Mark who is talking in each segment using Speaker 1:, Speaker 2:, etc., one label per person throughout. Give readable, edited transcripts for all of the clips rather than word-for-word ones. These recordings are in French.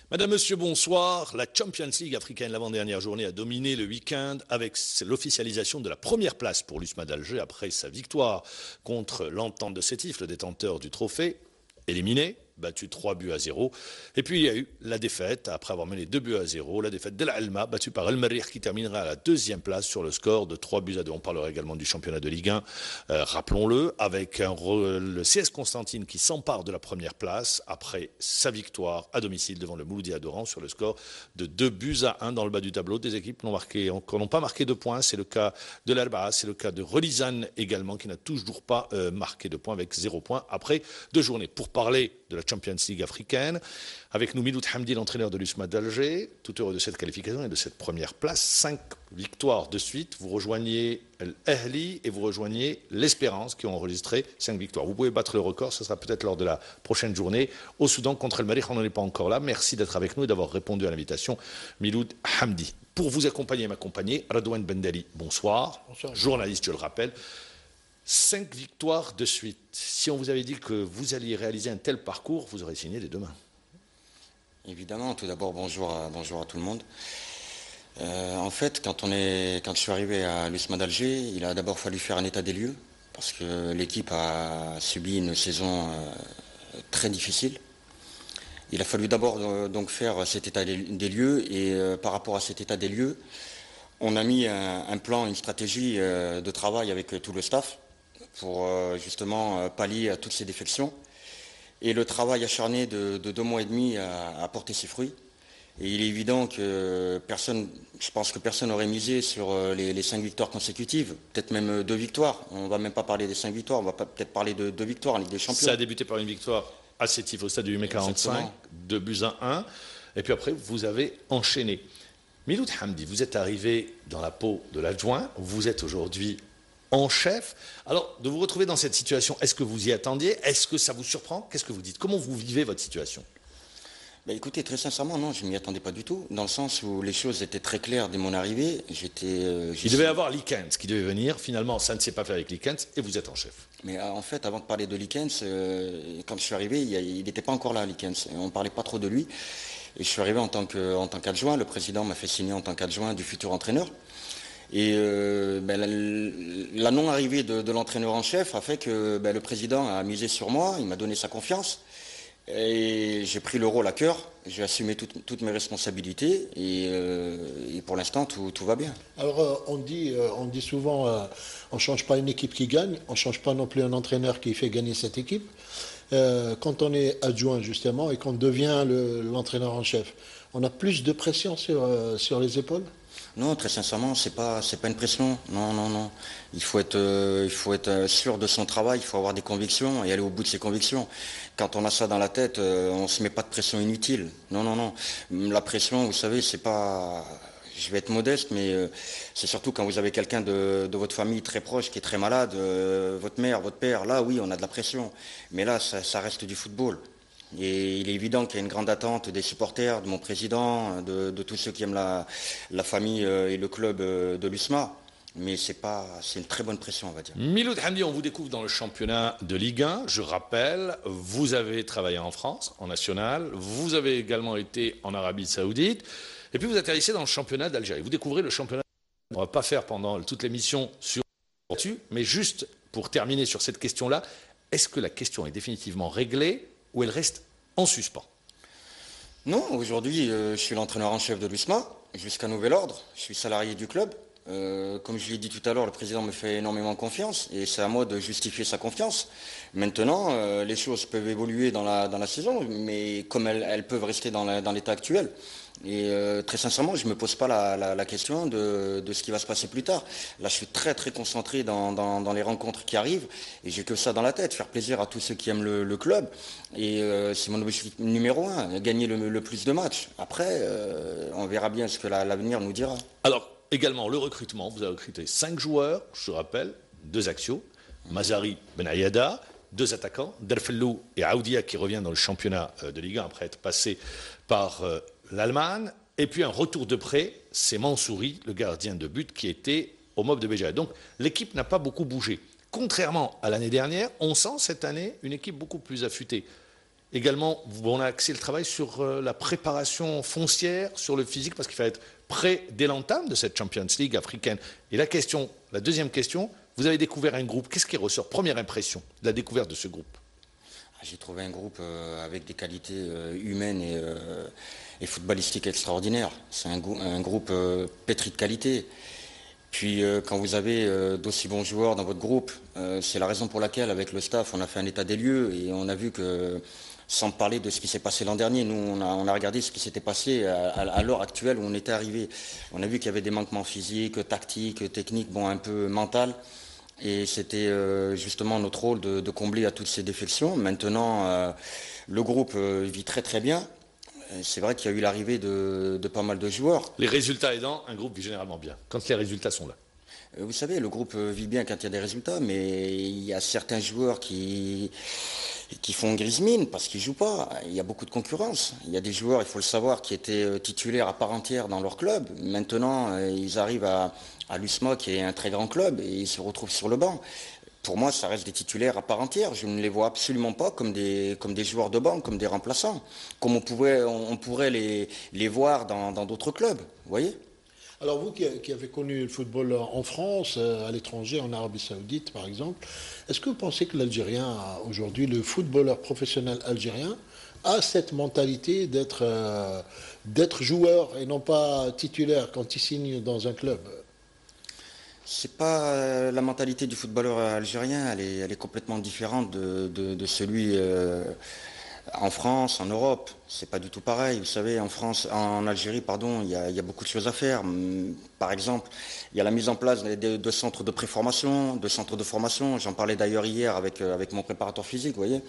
Speaker 1: Madame, Monsieur, bonsoir. La Champions League africaine, l'avant-dernière journée, a dominé le week-end avec l'officialisation de la première place pour l'USMA d'Alger après sa victoire contre l'Entente de Sétif, le détenteur du trophée, éliminé, battu 3-0. Et puis il y a eu la défaite, après avoir mené 2-0, la défaite d'El Alma, battue par El Merrikh qui terminera à la deuxième place sur le score de 3-2. On parlera également du championnat de Ligue 1, rappelons-le, avec le CS Constantine qui s'empare de la première place après sa victoire à domicile devant le Mouloudia d'Oran sur le score de 2-1 dans le bas du tableau. Des équipes n'ont pas marqué de points, c'est le cas de l'Arba'a, c'est le cas de Relizane également qui n'a toujours pas marqué de points avec 0 points après 2 journées. Pour parler de la Champions League africaine. Avec nous, Miloud Hamdi, l'entraîneur de l'USMA d'Alger, tout heureux de cette qualification et de cette première place. 5 victoires de suite. Vous rejoignez l'Ahli et vous rejoignez l'Espérance qui ont enregistré 5 victoires. Vous pouvez battre le record, ce sera peut-être lors de la prochaine journée. Au Soudan contre El Merrikh, on n'en est pas encore là. Merci d'être avec nous et d'avoir répondu à l'invitation, Miloud Hamdi. Pour vous accompagner et m'accompagner, Radouane Bendali, bonsoir. Bonsoir. Journaliste, je le rappelle. 5 victoires de suite. Si on vous avait dit que vous alliez réaliser un tel parcours, vous aurez signé dès demain.
Speaker 2: Évidemment, tout d'abord, bonjour à tout le monde. En fait, quand je suis arrivé à l'USMA d'Alger, il a d'abord fallu faire un état des lieux, parce que l'équipe a subi une saison très difficile. Il a fallu d'abord donc faire cet état des lieux, et par rapport à cet état des lieux, on a mis un plan, une stratégie de travail avec tout le staff, pour justement pallier à toutes ces défections. Et le travail acharné de 2 mois et demi a porté ses fruits. Et il est évident que je pense que personne n'aurait misé sur les 5 victoires consécutives, peut-être même 2 victoires. On ne va même pas parler des 5 victoires, on va peut-être parler de 2 victoires en Ligue des Champions.
Speaker 1: Ça a débuté par une victoire à Sétif au stade du Humé 45, 2-1, et puis après vous avez enchaîné. Miloud Hamdi, vous êtes arrivé dans la peau de l'adjoint, vous êtes aujourd'hui en chef. Alors, de vous retrouver dans cette situation, est-ce que vous y attendiez? Est-ce que ça vous surprend? Qu'est-ce que vous dites? Comment vous vivez votre situation?
Speaker 2: Écoutez, très sincèrement, non, je ne m'y attendais pas du tout, dans le sens où les choses étaient très claires dès mon arrivée. Il
Speaker 1: devait y avoir Likens qui devait venir, finalement ça ne s'est pas fait avec Likens, et vous êtes en chef.
Speaker 2: Mais en fait, avant de parler de Likens, quand je suis arrivé, il n'était pas encore là, Likens, on ne parlait pas trop de lui. Et je suis arrivé en tant qu'adjoint, le président m'a fait signer en tant qu'adjoint du futur entraîneur. Et la non-arrivée de l'entraîneur en chef a fait que le président a misé sur moi, il m'a donné sa confiance. Et j'ai pris le rôle à cœur, j'ai assumé toutes mes responsabilités et pour l'instant tout va bien.
Speaker 3: Alors on dit souvent on ne change pas une équipe qui gagne, on ne change pas non plus un entraîneur qui fait gagner cette équipe. Quand on est adjoint justement et qu'on devient l'entraîneur en chef, on a plus de pression sur les épaules?
Speaker 2: Non, très sincèrement, c'est pas une pression. Non. Il faut être sûr de son travail, il faut avoir des convictions et aller au bout de ses convictions. Quand on a ça dans la tête, on ne se met pas de pression inutile. Non. La pression, vous savez, c'est pas... Je vais être modeste, mais c'est surtout quand vous avez quelqu'un de votre famille très proche qui est très malade, votre mère, votre père, là oui, on a de la pression. Mais là, ça reste du football. Et il est évident qu'il y a une grande attente des supporters, de mon président, de tous ceux qui aiment la famille et le club de l'USMA. Mais c'est une très bonne pression, on va dire.
Speaker 1: Miloud Hamdi, on vous découvre dans le championnat de Ligue 1. Je rappelle, vous avez travaillé en France, en national. Vous avez également été en Arabie Saoudite. Et puis vous atterrissez dans le championnat d'Algérie. Vous découvrez le championnat. On ne va pas faire pendant toute l'émission sur là-dessus, mais juste pour terminer sur cette question-là, est-ce que la question est définitivement réglée ou elle reste en suspens?
Speaker 2: Non, aujourd'hui, je suis l'entraîneur en chef de l'USMA, jusqu'à nouvel ordre. Je suis salarié du club. Comme je l'ai dit tout à l'heure, le président me fait énormément confiance et c'est à moi de justifier sa confiance. Maintenant, les choses peuvent évoluer dans la saison, mais comme elles peuvent rester dans l'état actuel. Et très sincèrement, je ne me pose pas la question de ce qui va se passer plus tard. Là, je suis très très concentré dans les rencontres qui arrivent et j'ai que ça dans la tête, faire plaisir à tous ceux qui aiment le club. Et c'est mon objectif numéro 1, gagner le plus de matchs. Après, on verra bien ce que l'avenir nous dira.
Speaker 1: Alors, également, le recrutement, vous avez recruté 5 joueurs, je rappelle, 2 axiaux, Mazari Benayada, 2 attaquants, Derfellou et Aoudia qui revient dans le championnat de Ligue 1 après être passé par l'Allemagne, et puis un retour de prêt, c'est Mansouri, le gardien de but qui était au MOB de Béjaïa. Donc l'équipe n'a pas beaucoup bougé. Contrairement à l'année dernière, on sent cette année une équipe beaucoup plus affûtée. Également, on a axé le travail sur la préparation foncière, sur le physique, parce qu'il fallait être prêt dès l'entame de cette Champions League africaine. Et la deuxième question, vous avez découvert un groupe. Qu'est-ce qui ressort? Première impression de la découverte de ce groupe.
Speaker 2: J'ai trouvé un groupe avec des qualités humaines et footballistiques extraordinaires. C'est un groupe pétri de qualité. Puis quand vous avez d'aussi bons joueurs dans votre groupe, c'est la raison pour laquelle avec le staff on a fait un état des lieux et on a vu que, sans parler de ce qui s'est passé l'an dernier, nous on a regardé ce qui s'était passé à l'heure actuelle où on était arrivé. On a vu qu'il y avait des manquements physiques, tactiques, techniques, bon un peu mental. Et c'était justement notre rôle de combler à toutes ces défections. Maintenant, le groupe vit très très bien. C'est vrai qu'il y a eu l'arrivée de pas mal de joueurs.
Speaker 1: Les résultats aidant, un groupe vit généralement bien, quand les résultats sont là.
Speaker 2: Vous savez, le groupe vit bien quand il y a des résultats, mais il y a certains joueurs qui font grise mine parce qu'ils ne jouent pas. Il y a beaucoup de concurrence. Il y a des joueurs, il faut le savoir, qui étaient titulaires à part entière dans leur club. Maintenant, ils arrivent à l'USMA, qui est un très grand club, et ils se retrouvent sur le banc. Pour moi, ça reste des titulaires à part entière. Je ne les vois absolument pas comme des joueurs de banc, comme des remplaçants. Comme on pourrait les voir dans d'autres clubs, vous voyez ?
Speaker 3: Alors vous qui avez connu le football en France, à l'étranger, en Arabie Saoudite par exemple, est-ce que vous pensez que l'Algérien, aujourd'hui, le footballeur professionnel algérien, a cette mentalité d'être joueur et non pas titulaire quand il signe dans un club?
Speaker 2: C'est pas la mentalité du footballeur algérien, elle est complètement différente de celui en France, en Europe. C'est pas du tout pareil. Vous savez, en Algérie, pardon, il y a beaucoup de choses à faire. Par exemple, il y a la mise en place de centres de préformation, de centres de formation. J'en parlais d'ailleurs hier avec mon préparateur physique, vous voyez.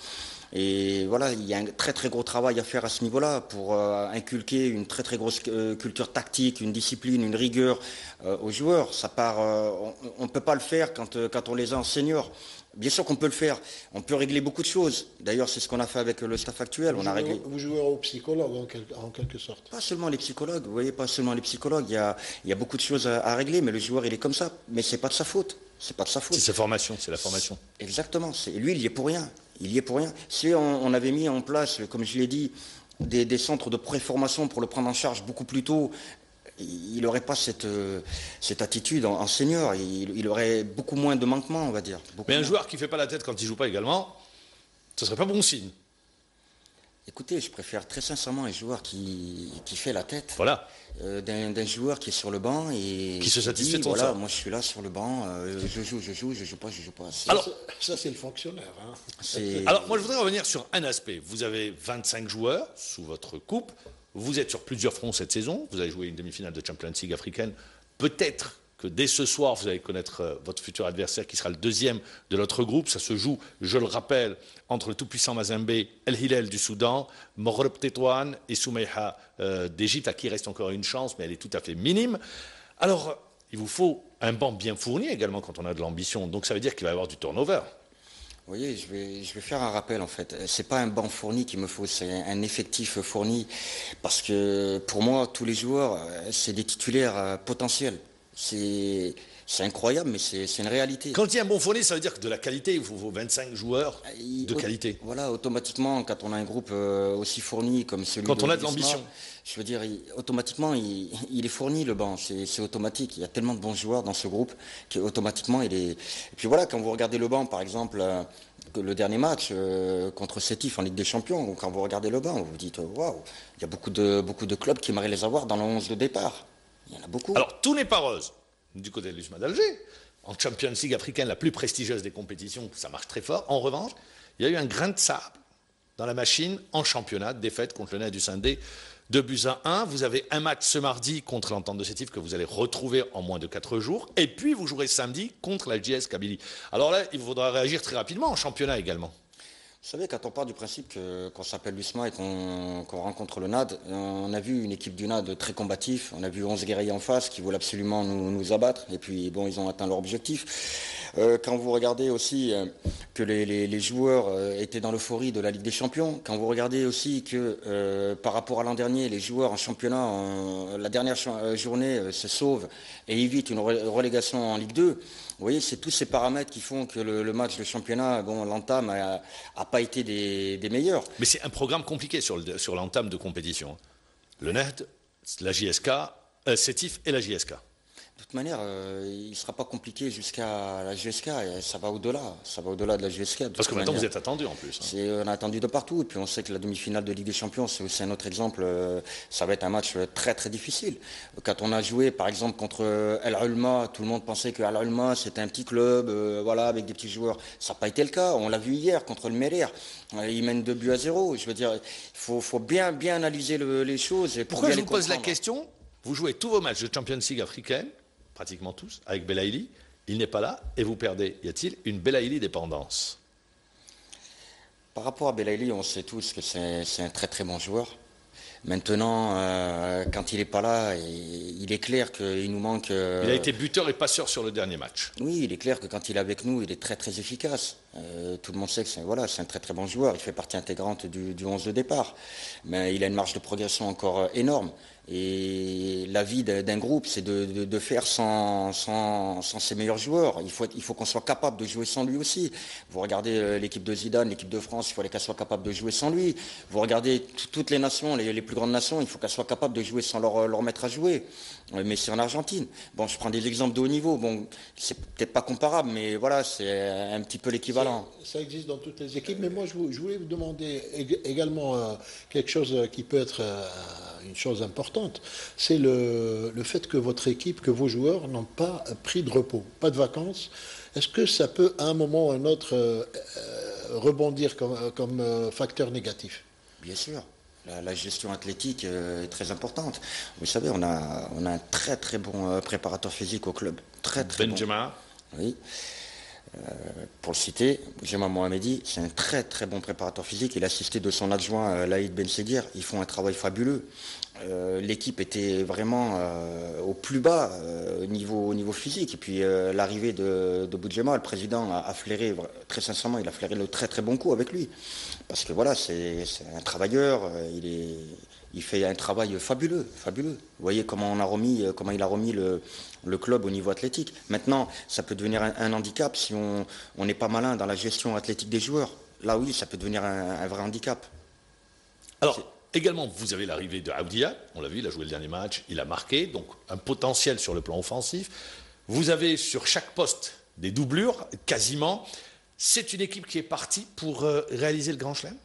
Speaker 2: Et voilà, il y a un très très gros travail à faire à ce niveau-là pour inculquer une très très grosse culture tactique, une discipline, une rigueur aux joueurs. Ça part, on ne peut pas le faire quand on les a en senior. Bien sûr qu'on peut le faire. On peut régler beaucoup de choses. D'ailleurs, c'est ce qu'on a fait avec le staff actuel.
Speaker 3: Vous jouez au psychologue en quelque sorte.
Speaker 2: Pas seulement les psychologues, vous voyez, pas seulement les psychologues. Il y a beaucoup de choses à régler, mais le joueur, il est comme ça. Mais c'est pas de sa faute. C'est pas de sa faute.
Speaker 1: C'est sa formation, c'est la formation.
Speaker 2: Exactement. Lui, il y est pour rien. Il y est pour rien. Si on avait mis en place, comme je l'ai dit, des centres de préformation pour le prendre en charge beaucoup plus tôt, il n'aurait pas cette attitude en senior. Il aurait beaucoup moins de manquements, on va dire.
Speaker 1: Mais un joueur qui ne fait pas la tête quand il ne joue pas également, ce ne serait pas bon signe.
Speaker 2: Écoutez, je préfère très sincèrement un joueur qui fait la tête.
Speaker 1: Voilà.
Speaker 2: D'un joueur qui est sur le banc et
Speaker 1: qui se satisfait de son
Speaker 2: voilà,
Speaker 1: sort.
Speaker 2: moi je suis là sur le banc, je joue pas.
Speaker 3: Alors, ça c'est le fonctionnaire. Hein.
Speaker 1: Alors moi je voudrais revenir sur un aspect. Vous avez 25 joueurs sous votre coupe. Vous êtes sur plusieurs fronts cette saison. Vous avez joué une demi-finale de Champions League africaine. Peut-être que dès ce soir, vous allez connaître votre futur adversaire qui sera le deuxième de notre groupe. Ça se joue, je le rappelle, entre le tout-puissant Mazembe, El Hilal du Soudan, Moreb Tétouan et Soumeïha d'Égypte, à qui reste encore une chance, mais elle est tout à fait minime. Alors, il vous faut un banc bien fourni également quand on a de l'ambition. Donc ça veut dire qu'il va y avoir du turnover.
Speaker 2: Vous voyez, je vais faire un rappel en fait. C'est pas un banc fourni qu'il me faut, c'est un effectif fourni. Parce que pour moi, tous les joueurs, c'est des titulaires potentiels. C'est incroyable, mais c'est une réalité.
Speaker 1: Quand il y a un bon fourni, ça veut dire que de la qualité, il faut 25 joueurs de qualité.
Speaker 2: Voilà, automatiquement, quand on a un groupe aussi fourni comme celui
Speaker 1: quand on a de l'ambition.
Speaker 2: Je veux dire, automatiquement, il est fourni le banc, c'est automatique. Il y a tellement de bons joueurs dans ce groupe qu'automatiquement, il est... Et puis voilà, quand vous regardez le banc, par exemple, le dernier match contre Sétif en Ligue des Champions, quand vous regardez le banc, vous vous dites, waouh, il y a beaucoup de clubs qui aimeraient les avoir dans le 11 de départ. Il y en a beaucoup.
Speaker 1: Alors, tout n'est pas rose du côté de l'USMA d'Alger. En Champions League africaine, la plus prestigieuse des compétitions, ça marche très fort. En revanche, il y a eu un grain de sable dans la machine en championnat, défaite contre le Nahdu Sindé, 2-1. Vous avez un match ce mardi contre l'Entente de Sétif que vous allez retrouver en moins de 4 jours. Et puis, vous jouerez samedi contre la JS Kabylie. Alors là, il faudra réagir très rapidement en championnat également.
Speaker 2: Vous savez, quand on part du principe qu'on s'appelle l'USMA et qu'on rencontre le NAD, on a vu une équipe du NAD très combatif, on a vu 11 guerriers en face qui voulaient absolument nous abattre, et puis bon, ils ont atteint leur objectif. Quand vous regardez aussi que les joueurs étaient dans l'euphorie de la Ligue des Champions, quand vous regardez aussi que par rapport à l'an dernier, les joueurs en championnat, la dernière journée se sauvent et évitent une relégation en Ligue 2, vous voyez, c'est tous ces paramètres qui font que le match de championnat, bon, l'entame a pas été des meilleurs.
Speaker 1: Mais c'est un programme compliqué sur l'entame de compétition. Le NED, la JSK, Sétif et la JSK.
Speaker 2: De toute manière, il ne sera pas compliqué jusqu'à la GSK, et ça va au-delà. Ça va au-delà de la GSK.
Speaker 1: Parce que maintenant, vous êtes attendu en plus.
Speaker 2: On a attendu de partout. Et puis on sait que la demi-finale de Ligue des Champions, c'est aussi un autre exemple. Ça va être un match très très difficile. Quand on a joué, par exemple, contre El Ulma, tout le monde pensait que El Ulma, c'était un petit club, voilà, avec des petits joueurs. Ça n'a pas été le cas. On l'a vu hier contre le Merir. Il mène 2-0. Je veux dire, il faut bien analyser les choses.
Speaker 1: Pourquoi je vous pose la question? Vous jouez tous vos matchs de Champions League africaine, pratiquement tous, avec Belaïli. Il n'est pas là et vous perdez. Y a-t-il une Belaïli dépendance?
Speaker 2: Par rapport à Belaïli, on sait tous que c'est un très très bon joueur. Maintenant, quand il n'est pas là, il est clair qu'il nous manque...
Speaker 1: Il a été buteur et passeur sur le dernier match.
Speaker 2: Oui, il est clair que quand il est avec nous, il est très très efficace. Tout le monde sait que c'est un très très bon joueur. Il fait partie intégrante du 11 de départ. Mais il a une marge de progression encore énorme. Et la vie d'un groupe, c'est de faire sans ses meilleurs joueurs. Il faut qu'on soit capable de jouer sans lui aussi. Vous regardez l'équipe de Zidane, l'équipe de France, il fallait qu'elle soit capable de jouer sans lui. Vous regardez toutes les nations, les plus grandes nations, il faut qu'elles soient capables de jouer sans leur mettre à jouer. Messi en Argentine. Bon, je prends des exemples de haut niveau. Bon, c'est peut-être pas comparable, mais voilà, c'est un petit peu l'équivalent.
Speaker 3: Ça existe dans toutes les équipes, mais moi je voulais vous demander également quelque chose qui peut être une chose importante, c'est le fait que votre équipe, que vos joueurs n'ont pas pris de repos, pas de vacances. Est-ce que ça peut à un moment ou à un autre rebondir comme facteur négatif?
Speaker 2: Bien sûr. La gestion athlétique est très importante. Vous savez, on a un très très bon préparateur physique au club. Très très
Speaker 1: Benjamin.
Speaker 2: Bon. Oui. Pour le citer, Benjamin Mohamedi, c'est un très très bon préparateur physique. Il est assisté de son adjoint Laïd Ben Seguir. Ils font un travail fabuleux. L'équipe était vraiment au plus bas au niveau physique. Et puis l'arrivée de Boudjema, le président, a flairé, très sincèrement, il a flairé le très très bon coup avec lui. Parce que voilà, c'est un travailleur, il fait un travail fabuleux. Vous voyez comment il a remis le club au niveau athlétique. Maintenant, ça peut devenir un handicap si on n'est pas malin dans la gestion athlétique des joueurs. Là, oui, ça peut devenir un vrai handicap.
Speaker 1: Alors, également, vous avez l'arrivée de Aoudia. On l'a vu, il a joué le dernier match, il a marqué, donc un potentiel sur le plan offensif. Vous avez sur chaque poste des doublures, quasiment. C'est une équipe qui est partie pour réaliser le Grand Chelem?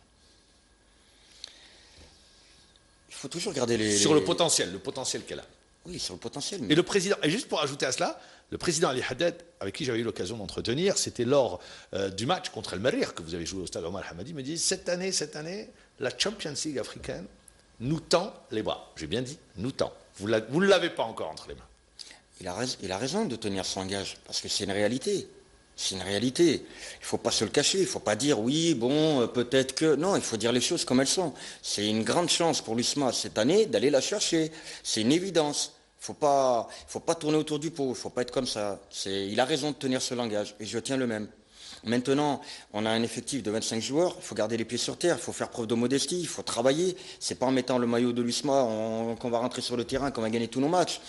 Speaker 2: Il faut toujours garder
Speaker 1: sur le potentiel qu'elle a.
Speaker 2: Oui, sur le potentiel.
Speaker 1: Mais... Et le président, et juste pour ajouter à cela, le président Ali Haddad, avec qui j'avais eu l'occasion d'entretenir, c'était lors du match contre El Merir que vous avez joué au stade Omar Hamadi, me dit cette année, la Champions League africaine nous tend les bras. J'ai bien dit, nous tend. Vous ne l'avez pas encore entre les mains.
Speaker 2: Il a raison de tenir son gage, parce que c'est une réalité. C'est une réalité. Il ne faut pas se le cacher. Il ne faut pas dire oui, bon, peut-être que... Non, il faut dire les choses comme elles sont. C'est une grande chance pour l'USMA cette année d'aller la chercher. C'est une évidence. Il ne faut pas tourner autour du pot. Il ne faut pas être comme ça. Il a raison de tenir ce langage. Et je tiens le même. Maintenant, on a un effectif de 25 joueurs, il faut garder les pieds sur terre, il faut faire preuve de modestie, il faut travailler. C'est pas en mettant le maillot de l'USMA qu'on va rentrer sur le terrain, qu'on va gagner tous nos matchs.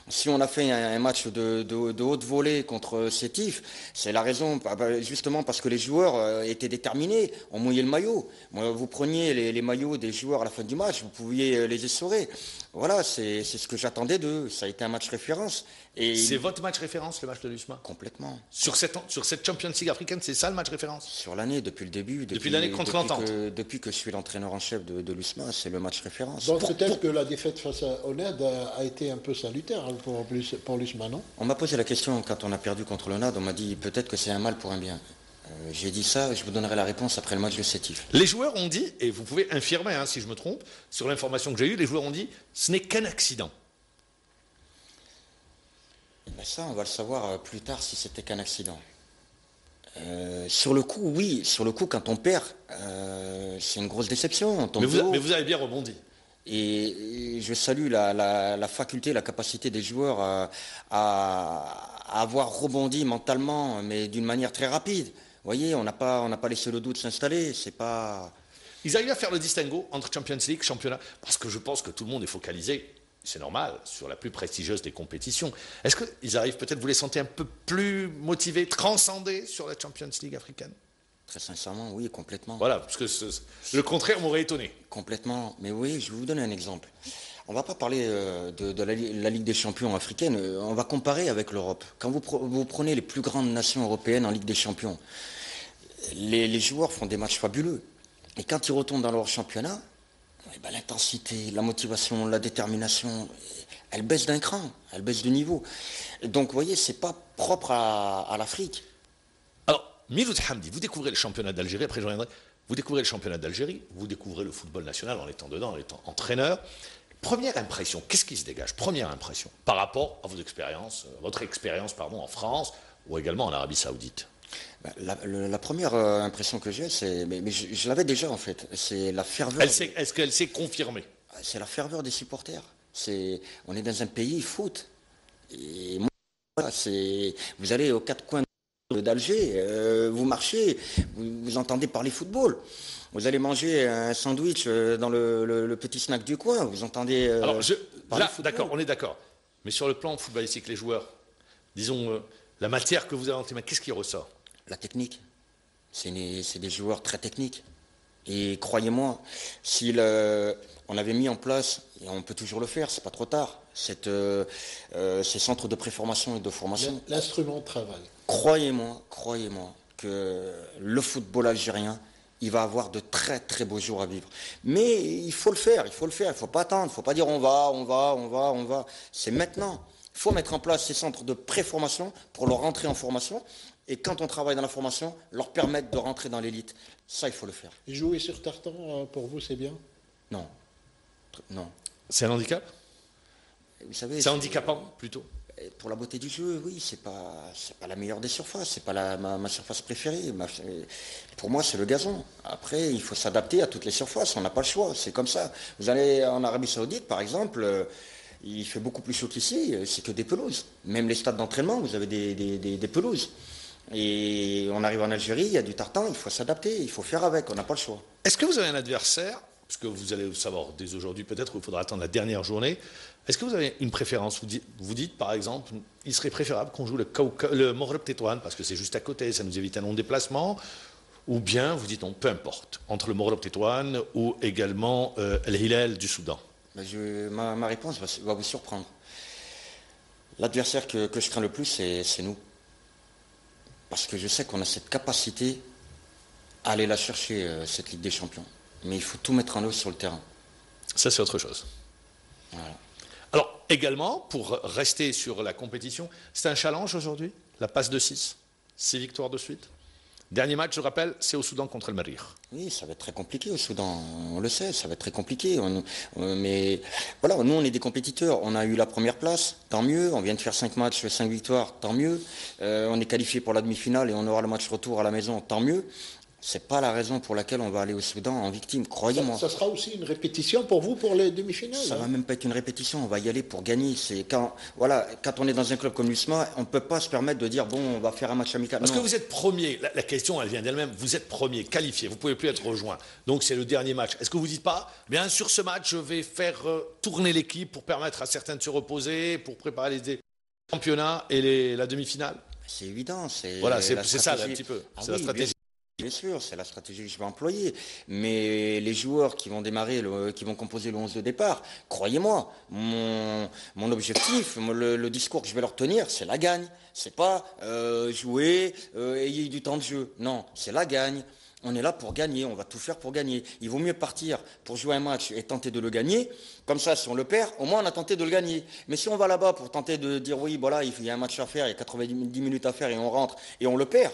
Speaker 2: Si on a fait un match de haute volée contre Sétif, c'est la raison, justement parce que les joueurs étaient déterminés, ont mouillé le maillot. Vous preniez les maillots des joueurs à la fin du match, vous pouviez les essorer. Voilà, c'est ce que j'attendais d'eux. Ça a été un match référence.
Speaker 1: C'est votre match référence, le match de l'USMA?
Speaker 2: Complètement.
Speaker 1: Sur cette Champions League africaine, c'est ça le match référence?
Speaker 2: Sur l'année, depuis le début.
Speaker 1: Depuis l'année contre l'Entente.
Speaker 2: Depuis que je suis l'entraîneur en chef de l'USMA, c'est le match référence.
Speaker 3: Donc peut-être que la défaite face à ONED a été un peu salutaire pour l'USMA, non?
Speaker 2: On m'a posé la question quand on a perdu contre l'ONAD, on m'a dit peut-être que c'est un mal pour un bien. J'ai dit ça, je vous donnerai la réponse après le match de Sétif.
Speaker 1: Les joueurs ont dit, et vous pouvez infirmer si je me trompe, sur l'information que j'ai eue, les joueurs ont dit ce n'est qu'un accident.
Speaker 2: Ben ça, on va le savoir plus tard si c'était qu'un accident. Sur le coup, oui. Sur le coup, quand on perd, c'est une grosse déception.
Speaker 1: Mais vous avez bien rebondi.
Speaker 2: Et je salue la faculté, la capacité des joueurs à à avoir rebondi mentalement, mais d'une manière très rapide. Vous voyez, on n'a pas laissé le doute s'installer. C'est pas...
Speaker 1: Ils arrivent à faire le distinguo entre Champions League, championnat, parce que je pense que tout le monde est focalisé, c'est normal, sur la plus prestigieuse des compétitions. Est-ce qu'ils arrivent peut-être, vous les sentez un peu plus motivés, transcendés sur la Champions League africaine?
Speaker 2: Très sincèrement, oui, complètement.
Speaker 1: Voilà, parce que le contraire m'aurait étonné.
Speaker 2: Complètement. Mais oui, je vais vous donner un exemple. On ne va pas parler de la Ligue des champions africaine, on va comparer avec l'Europe. Quand vous prenez les plus grandes nations européennes en Ligue des champions, les joueurs font des matchs fabuleux. Et quand ils retournent dans leur championnat, eh ben, l'intensité, la motivation, la détermination, elle baisse d'un cran, elle baisse de niveau. Et donc, vous voyez, ce n'est pas propre à l'Afrique.
Speaker 1: Alors, Miloud Hamdi, vous découvrez le championnat d'Algérie, après je reviendrai, vous découvrez le championnat d'Algérie, vous découvrez le football national en étant dedans, en étant entraîneur. Première impression, qu'est-ce qui se dégage? Première impression, par rapport à vos expériences, votre expérience en France ou également en Arabie Saoudite.
Speaker 2: La première impression que j'ai, c'est, mais je l'avais déjà en fait, c'est la ferveur.
Speaker 1: Est-ce qu'elle s'est confirmée?
Speaker 2: C'est la ferveur des supporters. On est dans un pays foot. Et moi, vous allez aux quatre coins d'Alger, vous marchez, vous entendez parler football. Vous allez manger un sandwich dans le petit snack du coin, vous entendez
Speaker 1: Alors,
Speaker 2: parler
Speaker 1: là,
Speaker 2: football.
Speaker 1: d'accord, on est d'accord. Mais sur le plan footballistique, les joueurs, disons, la matière que vous avez entre les mains, qu'est-ce qui ressort?
Speaker 2: La technique. C'est des joueurs très techniques. Et croyez-moi, si on avait mis en place, et on peut toujours le faire, c'est pas trop tard, ces centres de préformation et de formation.
Speaker 3: L'instrument de travail.
Speaker 2: Croyez-moi que le football algérien, il va avoir de très très beaux jours à vivre. Mais il faut le faire, il ne faut pas attendre, il ne faut pas dire on va. C'est maintenant. Il faut mettre en place ces centres de préformation pour leur rentrer en formation. Et quand on travaille dans la formation, leur permettre de rentrer dans l'élite. Ça, il faut le faire.
Speaker 3: Et jouer sur tartan, pour vous, c'est bien?
Speaker 2: Non.
Speaker 1: C'est un handicap?
Speaker 2: Vous savez,
Speaker 1: c'est handicapant, plutôt?
Speaker 2: Pour la beauté du jeu, oui, c'est pas la meilleure des surfaces, c'est pas ma surface préférée. Pour moi, c'est le gazon. Après, il faut s'adapter à toutes les surfaces, on n'a pas le choix, c'est comme ça. Vous allez en Arabie Saoudite, par exemple, il fait beaucoup plus chaud qu'ici, c'est que des pelouses. Même les stades d'entraînement, vous avez des pelouses. Et on arrive en Algérie, il y a du tartan, il faut s'adapter, il faut faire avec, on n'a pas le choix.
Speaker 1: Est-ce que vous avez un adversaire, parce que vous allez le savoir dès aujourd'hui, peut-être qu'il faudra attendre la dernière journée, est-ce que vous avez une préférence? Vous dites, par exemple, il serait préférable qu'on joue le Maghreb Tétouan, parce que c'est juste à côté, ça nous évite un long déplacement, ou bien vous dites non, peu importe, entre le Maghreb Tétouan ou également El Hilal du Soudan?
Speaker 2: Ma réponse va vous surprendre. L'adversaire que je crains le plus, c'est nous. Parce que je sais qu'on a cette capacité à aller la chercher, cette Ligue des Champions. Mais il faut tout mettre en œuvre sur le terrain.
Speaker 1: Ça, c'est autre chose.
Speaker 2: Voilà.
Speaker 1: Alors, également, pour rester sur la compétition, c'est un challenge aujourd'hui, la passe de 6 victoires de suite. Dernier match, je rappelle, c'est au Soudan contre le Merrikh.
Speaker 2: Oui, ça va être très compliqué au Soudan, on le sait, ça va être très compliqué. Mais voilà, nous on est des compétiteurs, on a eu la première place, tant mieux, on vient de faire 5 matchs, 5 victoires, tant mieux. On est qualifié pour la demi-finale et on aura le match retour à la maison, tant mieux. C'est pas la raison pour laquelle on va aller au Soudan en victime, croyez-moi.
Speaker 3: Ça sera aussi une répétition pour vous pour les demi-finales?
Speaker 2: Ça va même pas être une répétition, on va y aller pour gagner. Quand on est dans un club comme l'USMA, on ne peut pas se permettre de dire bon, on va faire un match amical.
Speaker 1: Parce que vous êtes premier, la question elle vient d'elle-même, vous êtes premier, qualifié, vous ne pouvez plus être rejoint. Donc c'est le dernier match. Est-ce que vous ne dites pas, bien sur ce match, je vais faire tourner l'équipe pour permettre à certains de se reposer, pour préparer les championnats et la demi-finale?
Speaker 2: C'est évident,
Speaker 1: voilà, c'est ça un petit peu, c'est la stratégie.
Speaker 2: Bien sûr, c'est la stratégie que je vais employer. Mais les joueurs qui vont démarrer, qui vont composer le 11 de départ, croyez-moi, mon objectif, le discours que je vais leur tenir, c'est la gagne. C'est pas jouer, ayez du temps de jeu. Non, c'est la gagne. On est là pour gagner, on va tout faire pour gagner. Il vaut mieux partir pour jouer un match et tenter de le gagner. Comme ça, si on le perd, au moins on a tenté de le gagner. Mais si on va là-bas pour tenter de dire oui, voilà, il y a un match à faire, il y a 90 minutes à faire et on rentre et on le perd,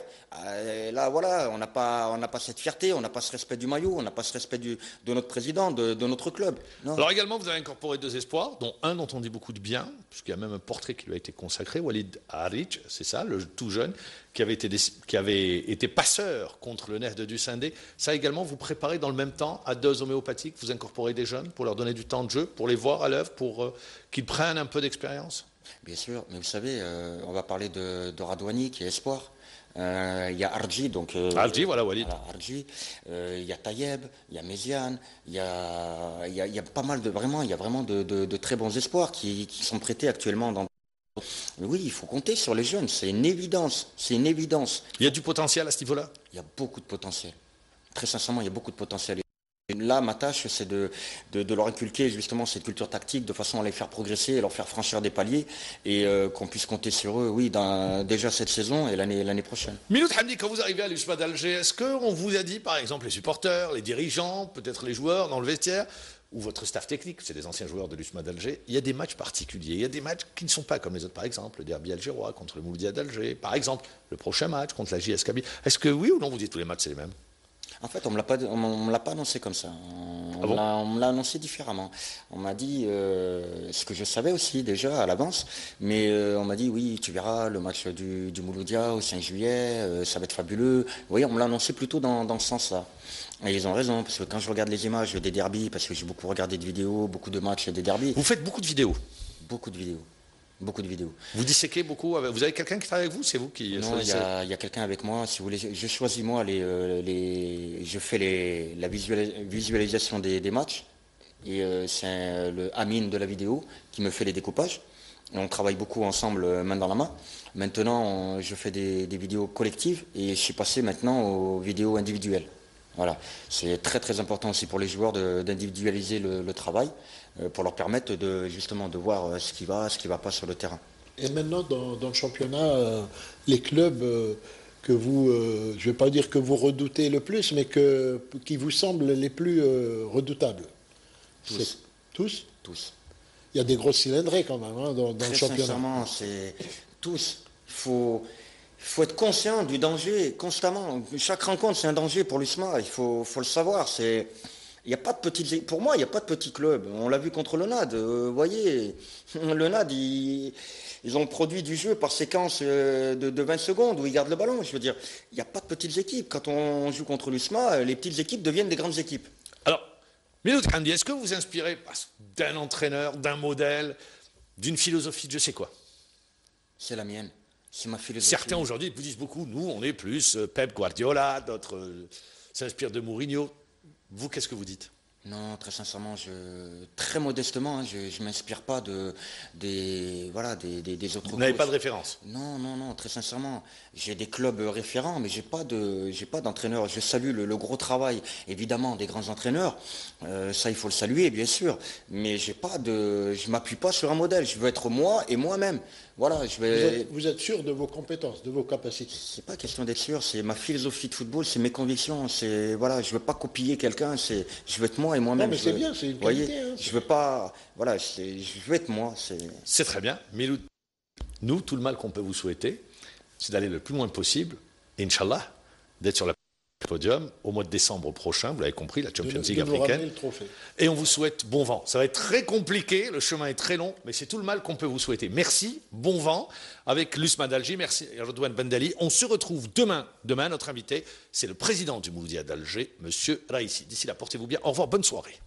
Speaker 2: là, voilà, on n'a pas cette fierté, on n'a pas ce respect du maillot, on n'a pas ce respect de notre président, de notre club. Non.
Speaker 1: Alors également, vous avez incorporé 2 espoirs, dont un dont on dit beaucoup de bien, puisqu'il y a même un portrait qui lui a été consacré, Walid Harich, c'est ça, le tout jeune, qui avait été passeur contre le nerf de Dussindé. Ça également, vous préparez dans le même temps à doses homéopathiques, vous incorporez des jeunes pour leur donner du temps de jeu, pour les voir à l'œuvre, pour qu'ils prennent un peu d'expérience?
Speaker 2: Bien sûr, mais vous savez, on va parler de Radouani qui est espoir. Il y a Arji, donc
Speaker 1: Algi, voilà, Walid.
Speaker 2: voilà, Arji. Il y a Tayeb, il y a Méziane, il y a pas mal de vraiment, il y a vraiment de très bons espoirs qui sont prêtés actuellement dans. Mais oui, il faut compter sur les jeunes, c'est une évidence, c'est une évidence.
Speaker 1: Il y a du potentiel à ce niveau-là?
Speaker 2: Il y a beaucoup de potentiel. Très sincèrement, il y a beaucoup de potentiel. Et là, ma tâche, c'est de leur inculquer justement cette culture tactique de façon à les faire progresser et leur faire franchir des paliers et qu'on puisse compter sur eux, oui, déjà cette saison et l'année prochaine.
Speaker 1: Miloud Hamdi, quand vous arrivez à l'USMA d'Alger, est-ce qu'on vous a dit, par exemple, les supporters, les dirigeants, peut-être les joueurs dans le vestiaire, ou votre staff technique, c'est des anciens joueurs de l'USMA d'Alger, il y a des matchs particuliers, il y a des matchs qui ne sont pas comme les autres, par exemple, le derby algérois contre le Mouloudia d'Alger, par exemple, le prochain match contre la JS Kabylie. Est-ce que oui ou non, vous dites tous les matchs, c'est les mêmes?
Speaker 2: En fait, on me l'a pas annoncé comme ça.
Speaker 1: Ah bon?
Speaker 2: On me l'a annoncé différemment. On m'a dit ce que je savais aussi déjà à l'avance, mais on m'a dit oui, tu verras le match du Mouloudia au 5 juillet, ça va être fabuleux. Vous voyez, on me l'a annoncé plutôt dans ce sens-là. Et ils ont raison, parce que quand je regarde les images des derbies, parce que j'ai beaucoup regardé de vidéos, beaucoup de matchs des derbies.
Speaker 1: Vous faites beaucoup de vidéos.
Speaker 2: Beaucoup de vidéos. Beaucoup de vidéos.
Speaker 1: Vous disséquez beaucoup. Vous avez quelqu'un qui travaille avec vous? C'est vous qui
Speaker 2: Non, il
Speaker 1: choisissez?
Speaker 2: y a quelqu'un avec moi. Si vous voulez, je choisis moi je fais la visualisation des matchs. Et c'est le Amine de la vidéo qui me fait les découpages. Et on travaille beaucoup ensemble, main dans la main. Maintenant, je fais des vidéos collectives et je suis passé maintenant aux vidéos individuelles. Voilà, c'est très très important aussi pour les joueurs d'individualiser le travail pour leur permettre justement de voir ce qui va pas sur le terrain.
Speaker 3: Et maintenant, dans le championnat, les clubs que vous, je ne vais pas dire que vous redoutez le plus, mais qui vous semblent les plus redoutables?
Speaker 2: Tous.
Speaker 3: Tous?
Speaker 2: Tous.
Speaker 3: Il y a des grosses cylindrées quand même dans le
Speaker 2: Très
Speaker 3: championnat.
Speaker 2: sincèrement, c'est tous. Il faut être conscient du danger constamment. Chaque rencontre, c'est un danger pour l'USMA. Il faut le savoir. Il n'y a pas de pour moi, il n'y a pas de petits clubs. On l'a vu contre le NAD. Vous voyez, le NAD, ils ont produit du jeu par séquence de 20 secondes où ils gardent le ballon. Je veux dire, il n'y a pas de petites équipes. Quand on joue contre l'USMA, les petites équipes deviennent des grandes équipes.
Speaker 1: Alors, Miloud Hamdi, est-ce que vous vous inspirez d'un entraîneur, d'un modèle, d'une philosophie de je sais quoi?
Speaker 2: C'est la mienne. C'est ma philosophie.
Speaker 1: Certains aujourd'hui vous disent beaucoup, nous on est plus Pep Guardiola, d'autres s'inspirent de Mourinho. Vous, qu'est-ce que vous dites?
Speaker 2: Non, très sincèrement, très modestement, hein, je ne m'inspire pas des autres.
Speaker 1: Vous n'avez
Speaker 2: coachs.
Speaker 1: pas de référence?
Speaker 2: Non, très sincèrement. J'ai des clubs référents, mais j'ai pas d'entraîneur. Je salue le gros travail, évidemment, des grands entraîneurs. Ça, il faut le saluer, bien sûr. Mais je m'appuie pas sur un modèle. Je veux être moi et moi-même. Voilà,
Speaker 3: Vous êtes sûr de vos compétences, de vos capacités?
Speaker 2: C'est pas question d'être sûr, c'est ma philosophie de football, c'est mes convictions, voilà, je veux pas copier quelqu'un, je veux être moi et moi-même.
Speaker 3: Non, mais c'est bien, c'est une qualité. Hein,
Speaker 2: je veux pas, voilà, je veux être moi.
Speaker 1: C'est très bien. Miloud, nous, tout le mal qu'on peut vous souhaiter, c'est d'aller le plus loin possible, et Inch'Allah, d'être sur la podium au mois de décembre prochain, vous l'avez compris, la Champions League africaine. Et on vous souhaite bon vent. Ça va être très compliqué, le chemin est très long, mais c'est tout le mal qu'on peut vous souhaiter. Merci, bon vent avec l'USMA d'Alger, merci Redouane Bendali. On se retrouve demain. Demain, notre invité, c'est le président du Mouloudia d'Alger, M. Raïssi. D'ici là, portez-vous bien. Au revoir, bonne soirée.